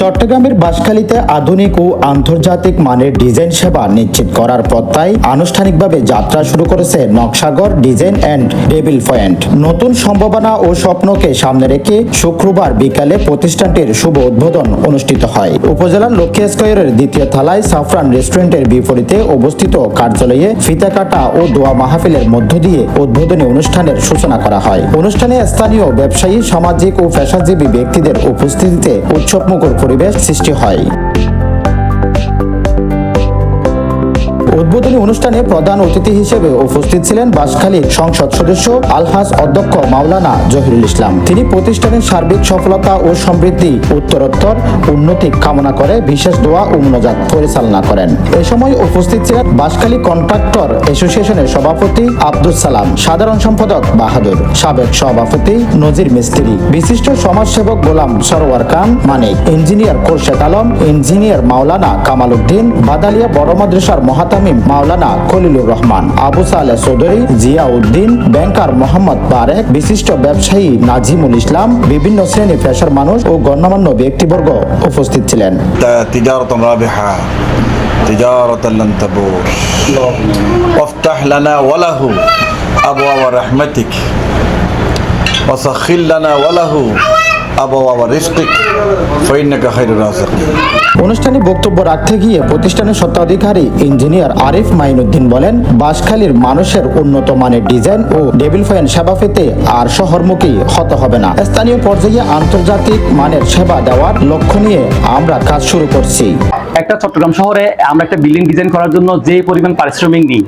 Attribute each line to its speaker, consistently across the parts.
Speaker 1: চট্টগ্রামের বাঁশখালীতে আধুনিক ও আন্তর্জাতিক মানের ডিজাইন সেবা নিশ্চিত করার প্রত্যয় আনুষ্ঠানিকভাবে যাত্রা শুরু করেছে Nakshagar design and table point. নতুন সম্ভাবনা ও স্বপ্নকে সামনে রেখে শুক্রবার বিকালে প্রতিষ্ঠানটির শুভ উদ্বোধন অনুষ্ঠিত হয়। উপজেলার লক্ষ্মী স্কয়ারের দ্বিতীয় তলায় সাফরান রেস্টুরেন্টের বিপরীতে অবস্থিত কার্যালয়ে ফিতা কাটা ও দোয়া মাহফিলের মধ্য দিয়ে উদ্বোধনী অনুষ্ঠানের সূচনা করা হয়। অনুষ্ঠানে স্থানীয় ব্যবসায়ী, সামাজিক ও পেশাজীবী ব্যক্তিদের উপস্থিতিতে উৎসবমুখর পরিবেশ সৃষ্টি হয়। উদ্বোধনী অনুষ্ঠানে প্রধান অতিথি হিসেবে উপস্থিত ছিলেন বাঁশখালীর সংসদ সদস্য আলহাজ অধ্যক্ষ মাওলানা জহিরুল ইসলাম। তিনি প্রতিষ্ঠানের সার্বিক সফলতা ও সমৃদ্ধি উত্তরোত্তর উন্নতি কামনা করে বিশেষ দোয়া ও মোনাজাত পরিচালনা করেন। এ সময় উপস্থিত ছিলেন বাঁশখালী কন্ট্রাক্টর অ্যাসোসিয়েশনের সভাপতি আব্দুল সালাম, সাধারণ সম্পাদক বাহাদুর, সাবেক সভাপতি নজির মিস্ত্রি, বিশিষ্ট সমাজসেবক গোলাম সরওয়ার খান মানিক, ইঞ্জিনিয়ার খোরশেদ আলম, ইঞ্জিনিয়ার মাওলানা কামাল উদ্দিন, বাদালিয়া বড় মাদ্রাসার মহাতামিম মাওলানা খলিলুর রহমান, আবু সালেহ চৌধুরী, জিয়া উদ্দিন, ব্যাংকার মোহাম্মদ বারেক, বিশিষ্ট ব্যবসায়ী নাজিমুল ইসলাম, বিভিন্ন শ্রেণী পেশার মানুষ ও গণ্যমান্য ব্যক্তিবর্গ উপস্থিত ছিলেন।
Speaker 2: তিজারাতান রাবিহা তিজারাতান লান তাবুর ওয়াফতাহ লানা ওয়া লাহু আবওয়াব রাহমাতিক ওয়া সাখির লানা ওয়া লাহু আবওয়াব রিজকিক ফাইন্নাকা খায়রুর রাযিকিন।
Speaker 1: অনুষ্ঠানে বক্তব্য রাখতে গিয়ে প্রতিষ্ঠানের স্বত্বাধিকারী ইঞ্জিনিয়ার আরিফ মাইনুদ্দিন বলেন, বাঁশখালীর মানুষের উন্নত মানের ডিজাইন ও টেবিল পয়েন্ট সেবা পেতে আর শহরমুখী হতে হবে না। স্থানীয় পর্যায়ে আন্তর্জাতিক মানের সেবা দেওয়ার লক্ষ্য নিয়ে আমরা কাজ শুরু করছি।
Speaker 3: একটা চট্টগ্রাম শহরে আমরা একটা বিল্ডিং ডিজাইন করার জন্য যে পরিমাণ পারিশ্রমিক নিই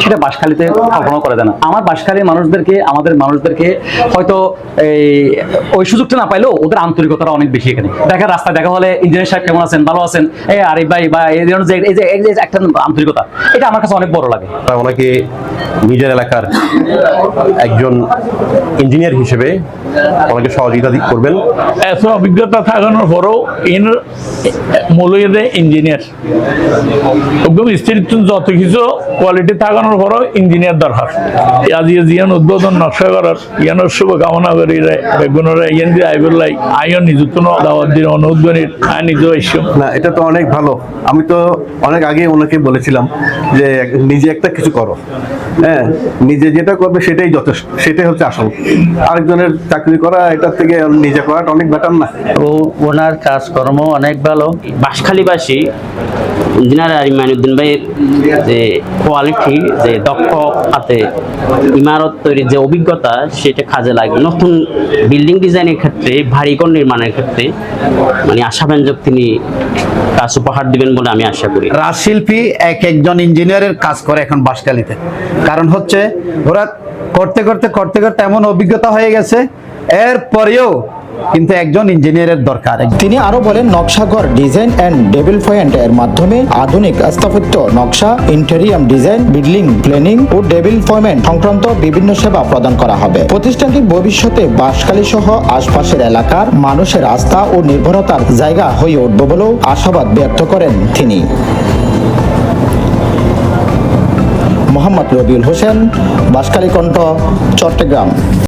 Speaker 3: সেটা বাঁশখালীতে কল্পনা করা যায় না। আমাদের মানুষদেরকে হয়তো ওই সুযোগটা না পাইলেও ওদের আন্তরিকতাটা অনেক বেশি। এখানে দেখা রাস্তায় দেখা হলে ইঞ্জিনিয়ার সাহেব কেমন আছেন, ভালো আছেন, আরিফ ভাই বা এই যে একটা আন্তরিকতা, এটা আমার কাছে অনেক বড় লাগে।
Speaker 4: ওনাকে নিজের এলাকার একজন ইঞ্জিনিয়ার হিসেবে ওনাকে সহযোগিতা করবেন।
Speaker 5: এত অভিজ্ঞতা থাকানোর পরও মৌলভীতে ইঞ্জিনিয়ার একদম স্থির যত কিছু কোয়ালিটি থাকানোর পরও ইঞ্জিনিয়ার দরকার। আজ জিয়ান উদ্বোধন নকশা করার ইয়ানোর শুভকামনা করি বেগুনরা ইয়ান দিয়ে আইবুল্লাই আইন নিযুক্ত দাওয়াত দিন অনুদ্গণির আয় নিজেও এসম
Speaker 4: না, এটা তো অনেক ভালো। আমি তো অনেক আগে ওনাকে বলেছিলাম যে নিজে একটা কিছু করো, হ্যাঁ, নিজে যেটা করবে সেটাই যথেষ্ট, সেটাই হচ্ছে আসল। আরেকজনের চাকরি করা এটার থেকে নিজে করাটা অনেক বেটার না?
Speaker 6: ওনার কাজকর্ম অনেক ভালো। বাঁশখালীবাসী ইঞ্জিনিয়ার আরিফ মাইনুদ্দিন ভাইয়ের যে কোয়ালিটি, যে দক্ষ হাতে ইমারত তৈরির যে অভিজ্ঞতা, সেটা কাজে লাগে। নতুন বিল্ডিং ডিজাইনের ক্ষেত্রে, ভারীঘর নির্মাণের ক্ষেত্রে মানে আশাব্যঞ্জক তিনি কাজ উপহার দিবেন বলে আমি আশা করি।
Speaker 7: রাজশিল্পী একজন ইঞ্জিনিয়ারের কাজ করে এখন বাঁশখালীতে। কারণ হচ্ছে ওরা করতে করতে এমন অভিজ্ঞতা হয়ে গেছে, এরপরেও কিন্তু একজন ইঞ্জিনিয়ারের দরকার।
Speaker 1: তিনি আরো বলেন, Nakshagar design and table point এর মাধ্যমে আধুনিক স্থাপত্য নকশা, ইন্টেরিয়াম ডিজাইন, বিল্ডিং প্ল্যানিং ও টেবিল পয়েন্ট সংক্রান্ত বিভিন্ন সেবা প্রদান করা হবে। প্রতিষ্ঠানটি ভবিষ্যতে বাঁশখালী সহ আশপাশের এলাকার মানুষের আস্থা ও নির্ভরতার জায়গা হয়ে উঠবে বলেও আশাবাদ ব্যক্ত করেন তিনি। মোহাম্মদ রবিউল হোসেন, বাঁশখালী কণ্ঠ, চট্টগ্রাম।